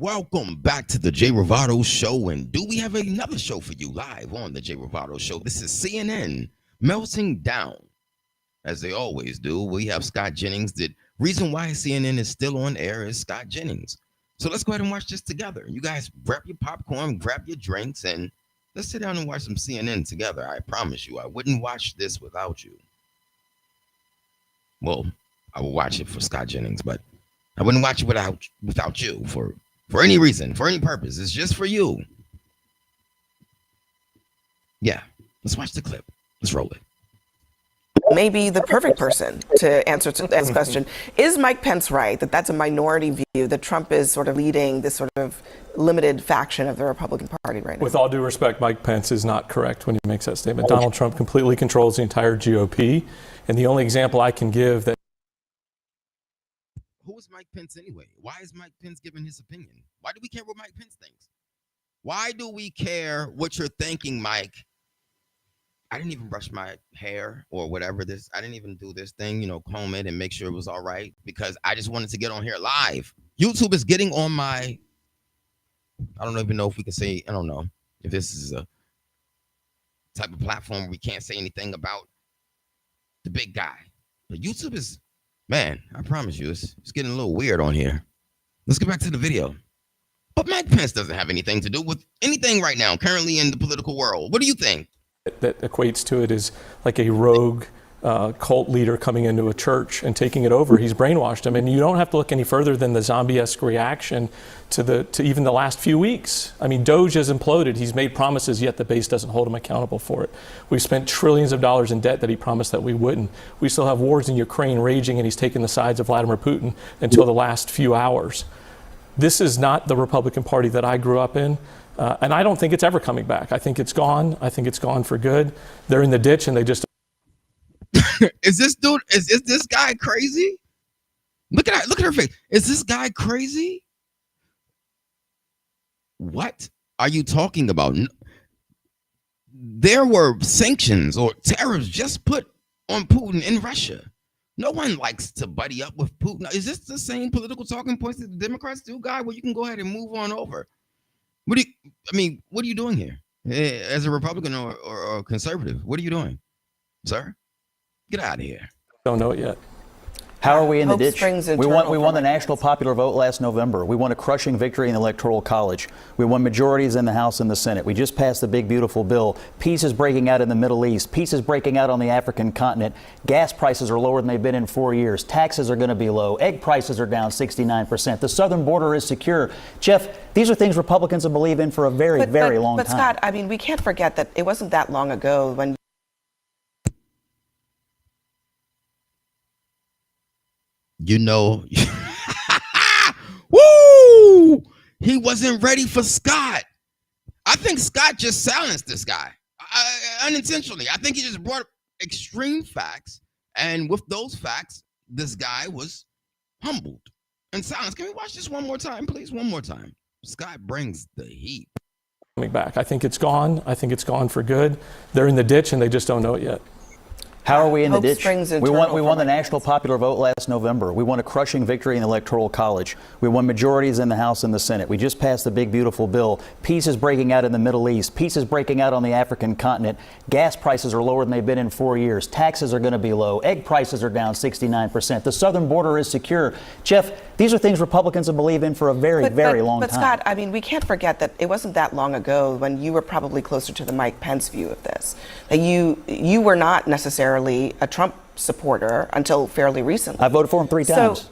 Welcome back to the Jay Rovato Show. And do we have another show for you live on the Jay Rovato Show? This is CNN melting down, as they always do. We have Scott Jennings. The reason why CNN is still on air is Scott Jennings. So let's go ahead and watch this together. You guys grab your popcorn, grab your drinks, and let's sit down and watch some CNN together. I promise you, I wouldn't watch this without you. Well, I will watch it for Scott Jennings, but I wouldn't watch it without you for any reason, for any purpose. It's just for you. Yeah, let's watch the clip. Let's roll it. Maybe the perfect person to answer to this question. Is Mike Pence right that that's a minority view, that Trump is sort of leading this sort of limited faction of the Republican Party right now? With all due respect, Mike Pence is not correct when he makes that statement. Donald Trump completely controls the entire GOP. And the only example I can give that... Who is Mike Pence anyway? Why is Mike Pence giving his opinion? Why do we care what Mike Pence thinks? Why do we care what you're thinking, Mike? I didn't even brush my hair or whatever this. I didn't even do this thing, comb it and make sure it was all right because I just wanted to get on here live. YouTube is getting on my, I don't even know if we can say, I don't know if this is a type of platform where we can't say anything about the big guy. But YouTube is, man, I promise you, it's getting a little weird on here. Let's get back to the video. But Mike Pence doesn't have anything to do with anything right now, currently in the political world. What do you think? That equates to it is like a rogue cult leader coming into a church and taking it over. He's brainwashed him, and you don't have to look any further than the zombie-esque reaction to even the last few weeks. I mean, Doge has imploded. He's made promises, yet the base doesn't hold him accountable for it. We've spent trillions of dollars in debt that he promised that we wouldn't. We still have wars in Ukraine raging, and he's taken the sides of Vladimir Putin until the last few hours. This is not the Republican Party that I grew up in. And I don't think it's ever coming back. I think it's gone. I think it's gone for good. They're in the ditch and they just... Is this guy crazy? Look at her face. Is this guy crazy? What are you talking about? There were sanctions or tariffs just put on Putin in Russia. No one likes to buddy up with Putin. Is this the same political talking points that the Democrats do, guy? Well, you can go ahead and move on over. What are you doing here? As a Republican or conservative, what are you doing, sir? Get out of here. Don't know it yet. How are we in the ditch? We won the national Pence. popular vote last November. We won a crushing victory in the Electoral College. We won majorities in the House and the Senate. We just passed the big, beautiful bill. Peace is breaking out in the Middle East. Peace is breaking out on the African continent. Gas prices are lower than they've been in 4 years. Taxes are going to be low. Egg prices are down 69%. The southern border is secure. Jeff, these are things Republicans have believed in for a very long time. But Scott, I mean, we can't forget that it wasn't that long ago when... Woo! He wasn't ready for Scott. I think Scott just silenced this guy unintentionally. I think he just brought up extreme facts. And with those facts, this guy was humbled and silenced. Can we watch this one more time, please? One more time. Scott brings the heat. Coming back. I think it's gone. I think it's gone for good. They're in the ditch and they just don't know it yet. How are we in the ditch? We won the national Pence. popular vote last November. We won a crushing victory in the Electoral College. We won majorities in the House and the Senate. We just passed the big, beautiful bill. Peace is breaking out in the Middle East. Peace is breaking out on the African continent. Gas prices are lower than they've been in 4 years. Taxes are going to be low. Egg prices are down 69%. The southern border is secure. Jeff, these are things Republicans have believed in for a very long time. But Scott, I mean, we can't forget that it wasn't that long ago when you were probably closer to the Mike Pence view of this. That you were not necessarily a Trump supporter until fairly recently. I voted for him 3 times.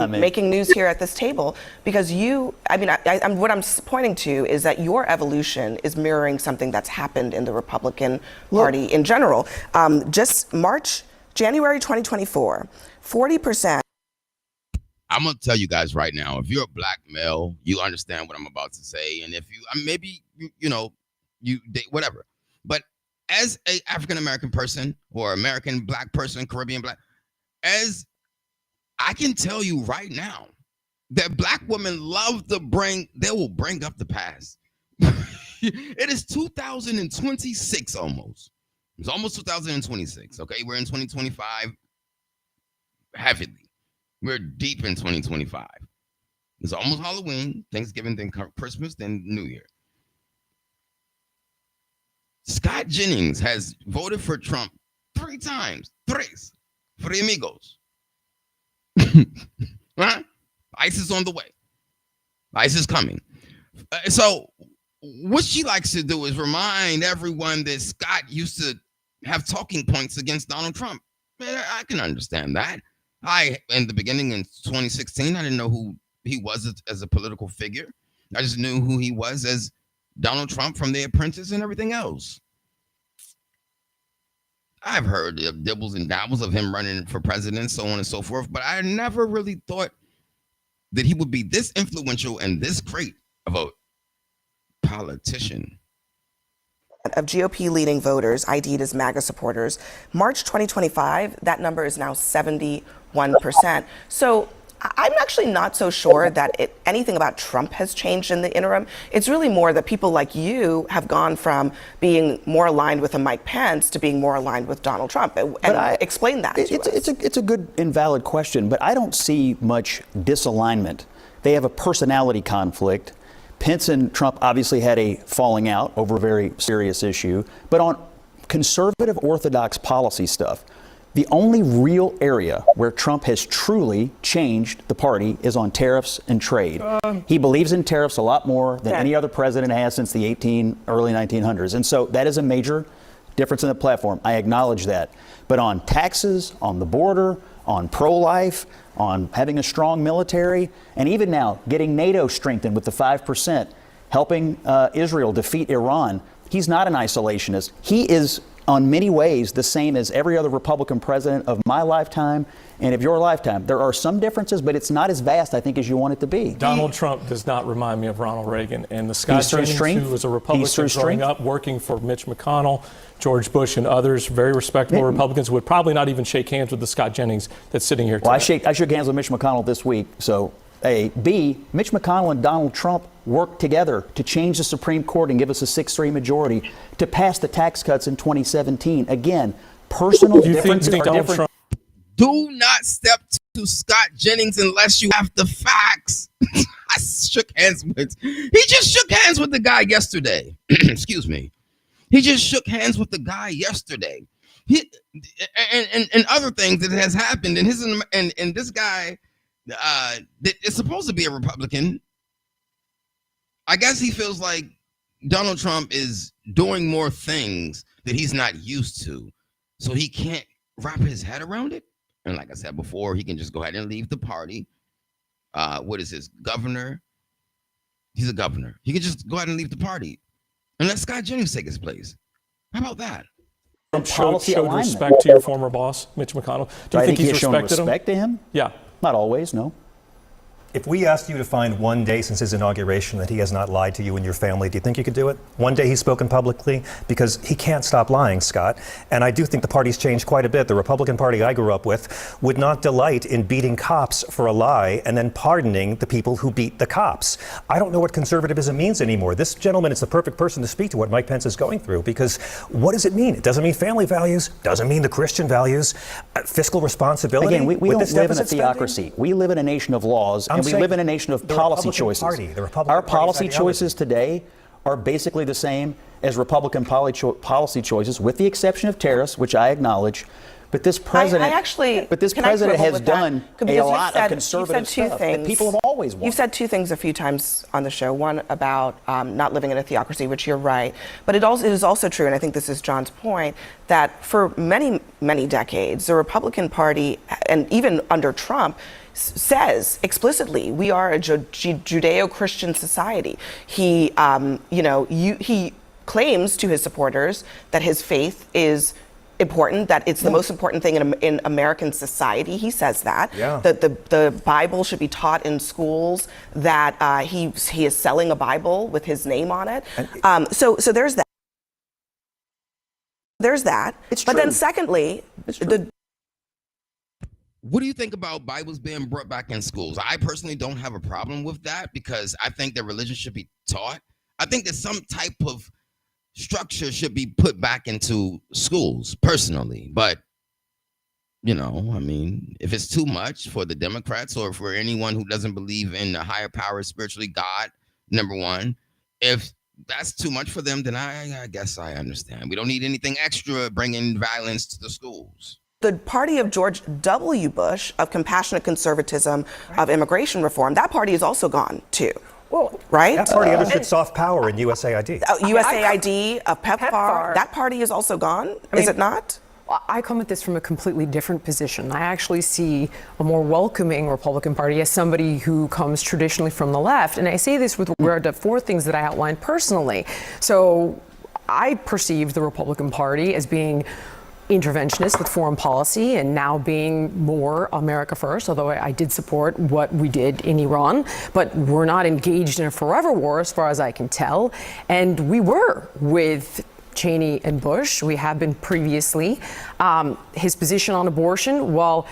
Making news here at this table because what I'm pointing to is that your evolution is mirroring something that's happened in the Republican Party in general. January 2024, 40%. I'm going to tell you guys right now, if you're a black male, you understand what I'm about to say. And if you date whatever. But as a African-American person or American black person, Caribbean black, as I can tell you right now that black women they will bring up the past. It is 2026 almost. It's almost 2026. Okay. We're in 2025 heavily. We're deep in 2025. It's almost Halloween, Thanksgiving, then Christmas, then New Year. Scott Jennings has voted for Trump 3 times. Tres. Three amigos. Huh? ICE is on the way. ICE is coming. So what she likes to do is remind everyone that Scott used to have talking points against Donald Trump. Man, I can understand that. In the beginning in 2016, I didn't know who he was as a political figure. I just knew who he was as Donald Trump from The Apprentice and everything else. I've heard the dibbles and dabbles of him running for president, so on and so forth, but I never really thought that he would be this influential and this great of a politician. Of GOP leading voters ID'd as MAGA supporters. March 2025, that number is now 71%. So I'm actually not so sure that anything about Trump has changed in the interim. It's really more that people like you have gone from being more aligned with a Mike Pence to being more aligned with Donald Trump. And explain that to us. It's a good and valid question, but I don't see much disalignment. They have a personality conflict. Pence and Trump obviously had a falling out over a very serious issue, but on conservative orthodox policy stuff, the only real area where Trump has truly changed the party is on tariffs and trade. He believes in tariffs a lot more than any other president has since the early 1900s. And so that is a major difference in the platform. I acknowledge that. But on taxes, on the border, on pro-life, on having a strong military, and even now getting NATO strengthened with the 5%, helping Israel defeat Iran, he's not an isolationist. He is on many ways the same as every other Republican president of my lifetime and of your lifetime. There are some differences, but it's not as vast, I think, as you want it to be. Donald Trump does not remind me of Ronald Reagan. And the Scott Jennings, who was a Republican growing up, working for Mitch McConnell, George Bush, and others, very respectable Republicans, would probably not even shake hands with the Scott Jennings that's sitting here today. Well, I shook hands with Mitch McConnell this week, so A. B, Mitch McConnell and Donald Trump worked together to change the Supreme Court and give us a 6-3 majority to pass the tax cuts in 2017. Again, personal differences are different. Do not step to Scott Jennings unless you have the facts. I shook hands with. He just shook hands with the guy yesterday. Excuse me. He just shook hands with the guy yesterday. And other things that has happened. And this guy that is supposed to be a Republican. I guess he feels like Donald Trump is doing more things that he's not used to, so he can't wrap his head around it. And like I said before, he can just go ahead and leave the party. What is his governor? He's a governor. He can just go ahead and leave the party and let Scott Jennings take his place. How about that? Trump showed respect to your former boss, Mitch McConnell. Do you think he's respected him? Respect to him? Yeah. Not always, no. If we asked you to find one day since his inauguration that he has not lied to you and your family, do you think you could do it? One day he's spoken publicly? Because he can't stop lying, Scott. And I do think the party's changed quite a bit. The Republican Party I grew up with would not delight in beating cops for a lie and then pardoning the people who beat the cops. I don't know what conservatism means anymore. This gentleman is the perfect person to speak to what Mike Pence is going through, because what does it mean? It doesn't mean family values, doesn't mean the Christian values, fiscal responsibility. Again, we don't live in a theocracy. We live in a nation of laws. We live in a nation of policy choices. Our policy choices today are basically the same as Republican policy choices, with the exception of tariffs, which I acknowledge. But this president, has done a lot of conservative stuff that people have always wanted. You've said two things a few times on the show. One about not living in a theocracy, which you're right. But it is also true, and I think this is John's point, that for many, many decades, the Republican Party, and even under Trump, says explicitly, we are a Judeo-Christian society. He claims to his supporters that his faith is important, that it's the most important thing in American society. He says that. Yeah. The Bible should be taught in schools, that he is selling a Bible with his name on it. So there's that. There's that. It's but true. then secondly, What do you think about Bibles being brought back in schools? I personally don't have a problem with that, because I think that religion should be taught. I think that some type of structure should be put back into schools personally, but I mean, if it's too much for the Democrats or for anyone who doesn't believe in a higher power spiritually, God, number one, if that's too much for them, then I guess I understand. We don't need anything extra bringing violence to the schools. The party of George W. Bush, of compassionate conservatism, of immigration reform, that party is also gone too. Well, right? That party understood soft power in USAID. USAID, PEPFAR, that party is also gone, is it not? I come at this from a completely different position. I actually see a more welcoming Republican Party as somebody who comes traditionally from the left. And I say this with regard to 4 things that I outlined personally. So I perceived the Republican Party as being interventionist with foreign policy and now being more America first, although I did support what we did in Iran. But we're not engaged in a forever war as far as I can tell. And we were with Cheney and Bush. We have been previously. His position on abortion, while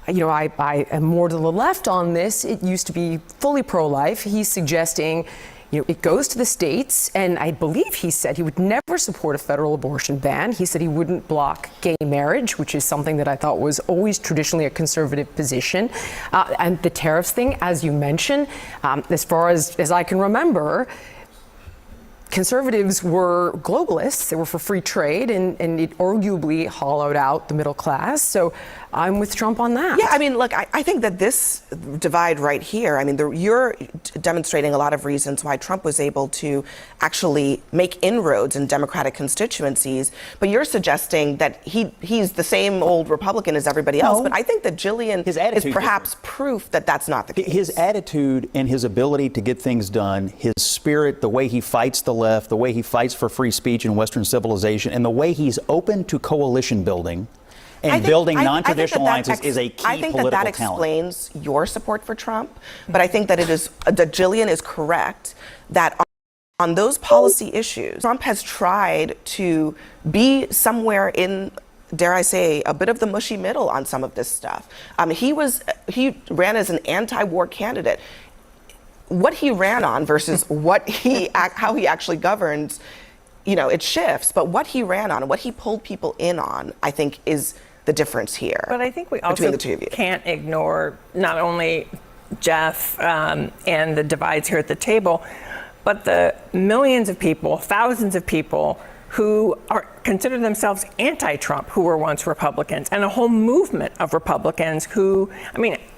I am more to the left on this, it used to be fully pro-life. He's suggesting it goes to the states, and I believe he said he would never support a federal abortion ban. He said he wouldn't block gay marriage, which is something that I thought was always traditionally a conservative position. And the tariffs thing, as you mentioned, as far as I can remember, conservatives were globalists. They were for free trade, and it arguably hollowed out the middle class. So I'm with Trump on that. Yeah, I mean, look, I think that this divide right here, I mean, you're demonstrating a lot of reasons why Trump was able to actually make inroads in Democratic constituencies, but you're suggesting that he's the same old Republican as everybody else. No. But I think that Jillian His is attitude perhaps proof that that's not the case. His attitude and his ability to get things done, his spirit, the way he fights the left, the way he fights for free speech in Western civilization, and the way he's open to coalition building and building non-traditional alliances is a key I think political that talent. explains your support for Trump, but I think that that Jillian is correct that on those policy issues, Trump has tried to be somewhere in, dare I say, a bit of the mushy middle on some of this stuff. He ran as an anti-war candidate. What he ran on versus how he actually governs, it shifts. But what he ran on, what he pulled people in on, I think is the difference here. But I think we between also the two of you. can't ignore not only Jeff and the divides here at the table, but the millions of people, thousands of people who consider themselves anti-Trump, who were once Republicans, and a whole movement of Republicans who,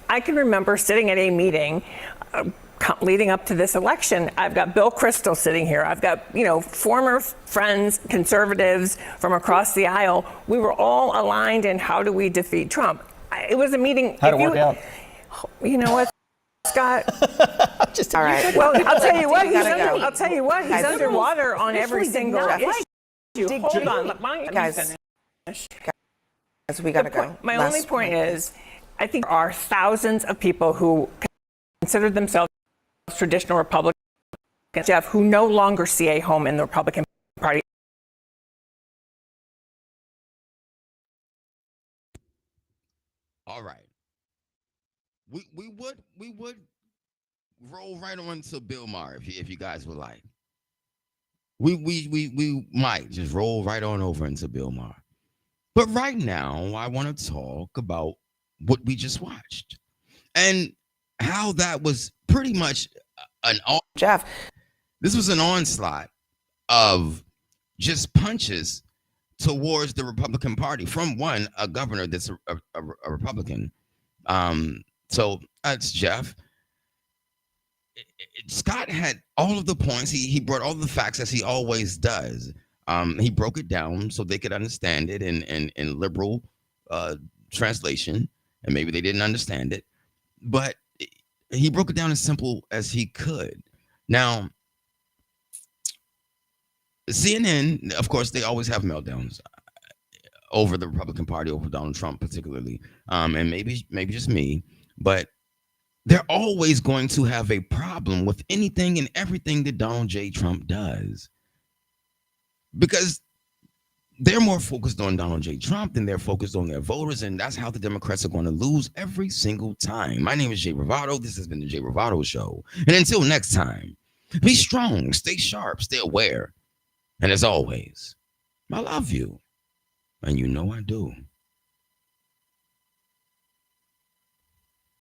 I can remember sitting at a meeting leading up to this election. I've got Bill Kristol sitting here. I've got, former friends, conservatives from across the aisle. We were all aligned in how do we defeat Trump. It was a meeting. How'd it work out? You know what, Scott? All right. Well, I'll tell you what. I'll tell you what. He's underwater on every single issue. Hold on. Guys, we gotta go. My only point is, I think there are thousands of people who consider themselves traditional Republicans, Jeff, who no longer see a home in the Republican Party. All right. We would roll right on to Bill Maher if you guys would like. We might just roll right on over into Bill Maher. But right now, I want to talk about what we just watched and how that was pretty much Jeff. This was an onslaught of just punches towards the Republican Party from a governor that's a Republican. So that's Jeff. Scott had all of the points. He brought all the facts as he always does. He broke it down so they could understand it in liberal translation, and maybe they didn't understand it, but he broke it down as simple as he could. Now, CNN, of course, they always have meltdowns over the Republican Party, over Donald Trump particularly, and maybe just me, but they're always going to have a problem with anything and everything that Donald J. Trump does, because they're more focused on Donald J. Trump than they're focused on their voters, and that's how the Democrats are going to lose every single time. My name is Jay Bravado. This has been the Jay Bravado Show. And until next time, be strong, stay sharp, stay aware. And as always, I love you. And you know I do.